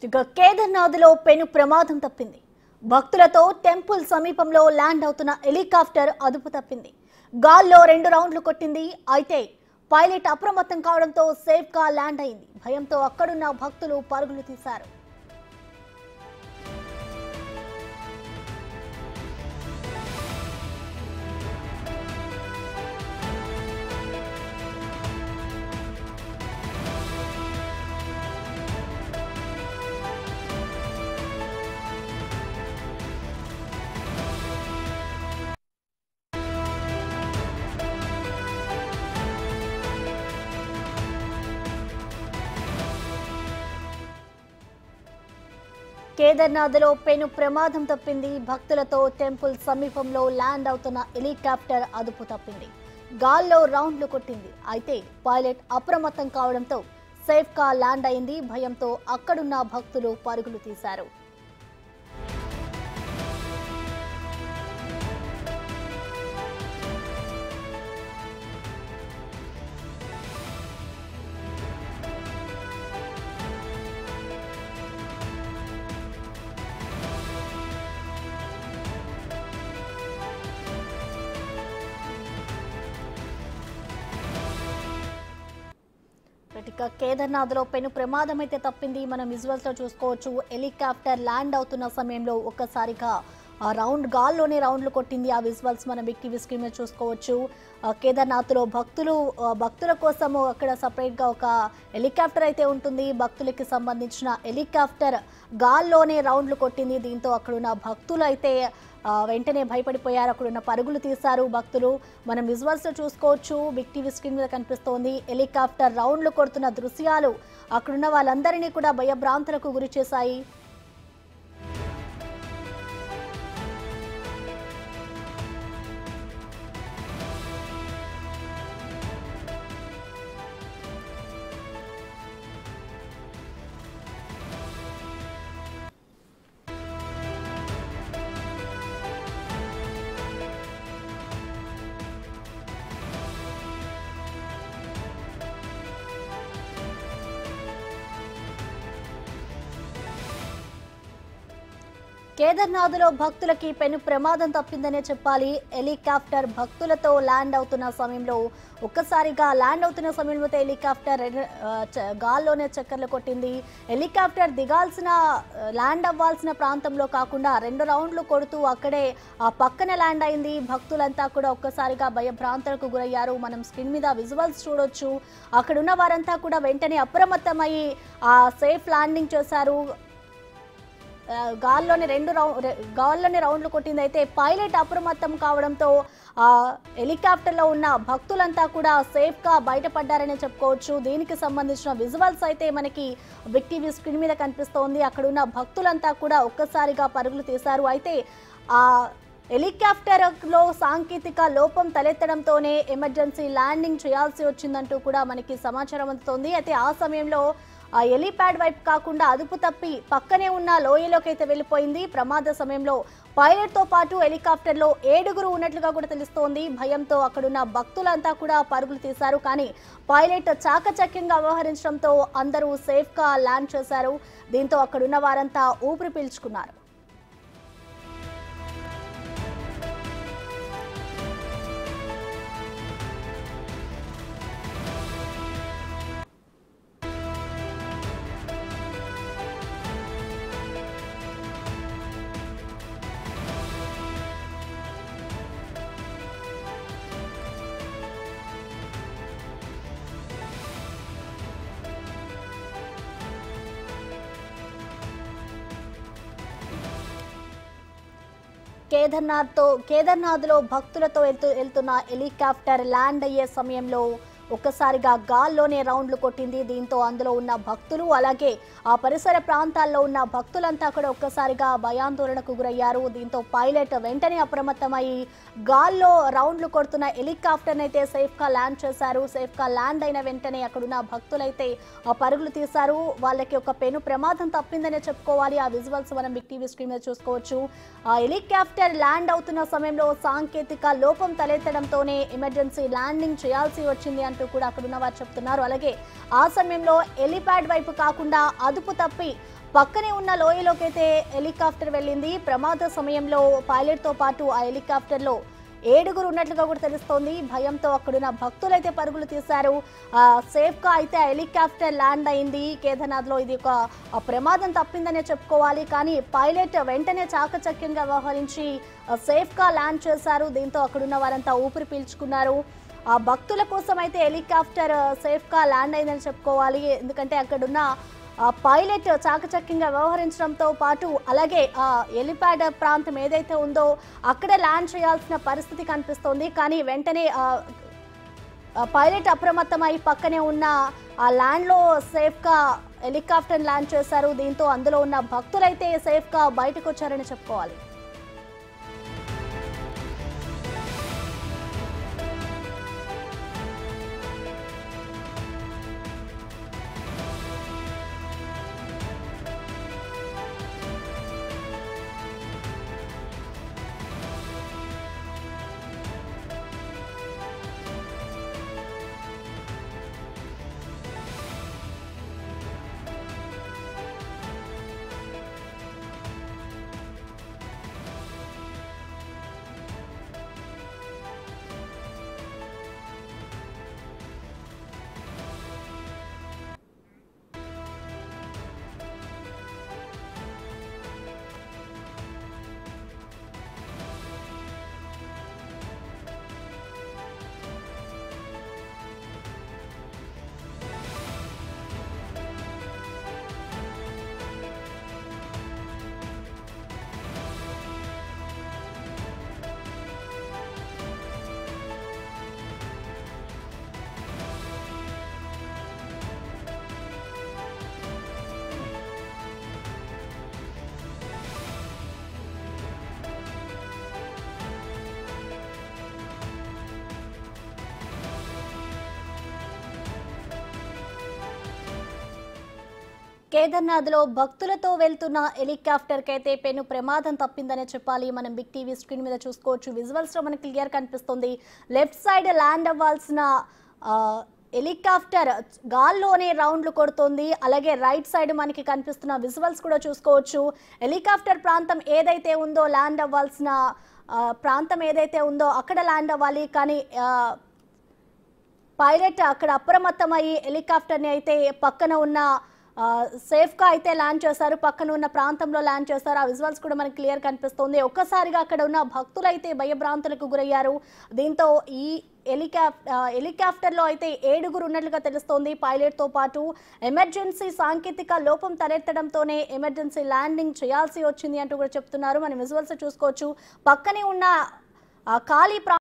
ఇక కేదార్నాథ్లో పెను ప్రమాదం తప్పింది. భక్తులతో టెంపుల్ సమీపంలో ల్యాండ్ అవుతున్న హెలికాప్టర్ అదుపు తప్పింది. గాల్లో 2 రౌండ్లు కొట్టింది. అయితే పైలట్ అప్రమత్తం కావడంతో సేఫ్ గా ల్యాండ్ అయింది. భయంతో అక్కడున్న భక్తులు పరుగులు తీశారు. కేదార్నాథ్లో పెను ప్రమాదం తప్పింది. భక్తులతో టెంపుల్ సమీపంలో ల్యాండ్ అవుతున్న హెలికాప్టర్ అదుపు తప్పింది. గాల్లో రౌండ్లు కొట్టింది. అయితే పైలట్ అప్రమత్తం కావడంతో సేఫ్ గా ల్యాండ్ అయింది. భయంతో అక్కడున్న భక్తులు పరుగులు తీశారు. ఇక కేదార్నాథ్లో పెను ప్రమాదం అయితే తప్పింది. మనం విజువల్స్ లో చూసుకోవచ్చు. హెలికాప్టర్ ల్యాండ్ అవుతున్న సమయంలో ఒక్కసారిగా గాల్లోనే రౌండ్లు కొట్టింది. ఆ విజువల్స్ మనం బిగ్ టీవీ స్క్రీన్ మీద చూసుకోవచ్చు. కేదార్నాథ్లో భక్తుల కోసము అక్కడ సపరేట్ గా ఒక హెలికాప్టర్ అయితే ఉంటుంది. భక్తులకి సంబంధించిన హెలికాప్టర్ గాల్లోనే రౌండ్లు కొట్టింది. దీంతో అక్కడున్న భక్తులు అయితే వెంటనే భయపడిపోయారు. అక్కడున్న పరుగులు తీశారు భక్తులు. మనం విజువల్స్ లో చూసుకోవచ్చు. బిగ్ టీవీ స్క్రీన్ మీద కనిపిస్తోంది. హెలికాప్టర్ రౌండ్లు కొడుతున్న దృశ్యాలు అక్కడున్న వాళ్ళందరినీ కూడా భయభ్రాంతులకు గురి చేశాయి. కేదార్నాథ్లో భక్తులకి పెను ప్రమాదం తప్పిందనే చెప్పాలి. హెలికాప్టర్ భక్తులతో ల్యాండ్ అవుతున్న సమయంలో హెలికాప్టర్ గాల్లోనే చక్కర్లు కొట్టింది. హెలికాప్టర్ ల్యాండ్ అవ్వాల్సిన ప్రాంతంలో కాకుండా 2 రౌండ్లు కొడుతూ అక్కడే పక్కన ల్యాండ్ అయింది. భక్తులంతా కూడా ఒక్కసారిగా భయభ్రాంతులకు గురయ్యారు. మనం స్క్రీన్ మీద విజువల్స్ చూడొచ్చు. అక్కడున్న వారంతా కూడా వెంటనే అప్రమత్తమయ్యి సేఫ్ ల్యాండింగ్ చేశారు. గాల్లోనే రౌండ్లు కొట్టింది. అయితే పైలట్ అప్రమత్తం కావడంతో హెలికాప్టర్లో ఉన్న భక్తులంతా కూడా సేఫ్ గా బయటపడ్డారని చెప్పుకోవచ్చు. దీనికి సంబంధించిన విజువల్స్ అయితే మనకి బిగ్ టీవీ స్క్రీన్ మీద కనిపిస్తోంది. అక్కడ ఉన్న భక్తులంతా కూడా ఒక్కసారిగా పరుగులు తీశారు. అయితే హెలికాప్టర్ లో సాంకేతిక లోపం తలెత్తడంతోనే ఎమర్జెన్సీ ల్యాండింగ్ చేయాల్సి వచ్చిందంటూ కూడా మనకి సమాచారం అందుతోంది. అయితే ఆ సమయంలో హెలీప్యాడ్ వైపు కాకుండా అదుపు తప్పి పక్కనే ఉన్న లోయలోకి అయితే వెళ్ళిపోయింది. ప్రమాద సమయంలో పైలట్ తో పాటు హెలికాప్టర్ లో 7 ఉన్నట్లుగా కూడా తెలుస్తోంది. భయంతో అక్కడున్న భక్తులంతా కూడా పరుగులు తీశారు. కానీ పైలట్ చాకచక్యంగా వ్యవహరించడంతో అందరూ సేఫ్ గా ల్యాండ్ చేశారు. దీంతో అక్కడున్న వారంతా ఊపిరి పీల్చుకున్నారు. కేదార్నాథ్లో భక్తులతో వెళ్తున్న హెలికాప్టర్ ల్యాండ్ అయ్యే సమయంలో ఒక్కసారిగా గాల్లోనే రౌండ్లు కొట్టింది. దీంతో అందులో ఉన్న భక్తులు అలాగే ఆ పరిసర ప్రాంతాల్లో ఉన్న భక్తులంతా కూడా ఒక్కసారిగా భయాందోళనకు గురయ్యారు. దీంతో పైలట్ వెంటనే అప్రమత్తమై గాల్లో రౌండ్లు కొడుతున్న హెలికాప్టర్ అయితే సేఫ్ గా ల్యాండ్ చేశారు. సేఫ్ గా ల్యాండ్ అయిన వెంటనే అక్కడున్న భక్తులైతే పరుగులు తీశారు. వాళ్ళకి ఒక పెను ప్రమాదం తప్పిందనే చెప్పుకోవాలి. ఆ విజువల్స్ మనం బిగ్ టీవీ స్క్రీన్ మీద చూసుకోవచ్చు. ఆ హెలికాప్టర్ ల్యాండ్ అవుతున్న సమయంలో సాంకేతిక లోపం తలెత్తడంతోనే ఎమర్జెన్సీ ల్యాండింగ్ చేయాల్సి వచ్చింది అంటూ కూడా అక్కడున్న వారు చెప్తున్నారు. అలాగే ఆ సమయంలో హెలిప్యాడ్ వైపు కాకుండా అదుపు తప్పి పక్కనే ఉన్న లోయలోకి అయితే హెలికాప్టర్ వెళ్ళింది. ప్రమాద సమయంలో పైలట్ తో పాటు ఆ హెలికాప్టర్ లో 7గురు ఉన్నట్లుగా కూడా తెలుస్తోంది. భయంతో అక్కడున్న భక్తులు అయితే పరుగులు తీశారు. సేఫ్ గా అయితే ఆ హెలికాప్టర్ ల్యాండ్ అయింది కేదార్నాథ్ లో. ఇది ఒక ప్రమాదం తప్పిందనే చెప్పుకోవాలి. కానీ పైలట్ వెంటనే చాకచక్యంగా వ్యవహరించి సేఫ్ గా ల్యాండ్ చేశారు. దీంతో అక్కడున్న వారంతా ఊపిరి పీల్చుకున్నారు. ఆ భక్తుల కోసం అయితే హెలికాప్టర్ సేఫ్ గా ల్యాండ్ అయిందని చెప్పుకోవాలి. ఎందుకంటే అక్కడున్న పైలట్ చాకచక్యంగా వ్యవహరించడంతో పాటు అలాగే హెలిప్యాడ్ ప్రాంతం ఏదైతే ఉందో అక్కడే ల్యాండ్ చేయాల్సిన పరిస్థితి కనిపిస్తోంది. కానీ వెంటనే పైలట్ అప్రమత్తమై పక్కనే ఉన్న ఆ ల్యాండ్లో సేఫ్గా హెలికాప్టర్ ల్యాండ్ చేశారు. దీంతో అందులో ఉన్న భక్తులైతే సేఫ్గా బయటకు వచ్చారని చెప్పుకోవాలి. కేదార్నాథ్లో భక్తులతో వెళ్తున్న హెలికాప్టర్కి అయితే పెను ప్రమాదం తప్పిందనే చెప్పాలి. మనం బిగ్ టీవీ స్క్రీన్ మీద చూసుకోవచ్చు. విజువల్స్లో మనకి క్లియర్ కనిపిస్తుంది. లెఫ్ట్ సైడ్ ల్యాండ్ అవ్వాల్సిన హెలికాప్టర్ గాల్లోనే రౌండ్లు కొడుతుంది. అలాగే రైట్ సైడ్ మనకి కనిపిస్తున్న విజువల్స్ కూడా చూసుకోవచ్చు. హెలికాప్టర్ ప్రాంతం ఏదైతే ఉందో ల్యాండ్ అవ్వాల్సిన ప్రాంతం ఏదైతే ఉందో అక్కడ ల్యాండ్ అవ్వాలి. కానీ పైలట్ అక్కడ అప్రమత్తమయ్యి హెలికాప్టర్ని అయితే పక్కన ఉన్న సేఫ్గా అయితే ల్యాండ్ చేశారు. పక్కన ఉన్న ప్రాంతంలో ల్యాండ్ చేశారు. ఆ విజువల్స్ కూడా మనకి క్లియర్ కనిపిస్తుంది. ఒక్కసారిగా అక్కడ ఉన్న భక్తులు అయితే భయభ్రాంతులకు గురయ్యారు. దీంతో ఈ హెలికాప్టర్లో అయితే 7గురు ఉన్నట్లుగా తెలుస్తోంది. పైలట్తో పాటు ఎమర్జెన్సీ సాంకేతిక లోపం తలెత్తడంతోనే ఎమర్జెన్సీ ల్యాండింగ్ చేయాల్సి వచ్చింది అంటూ కూడా చెప్తున్నారు. మనం విజువల్స్ చూసుకోవచ్చు. పక్కనే ఉన్న ఖాళీ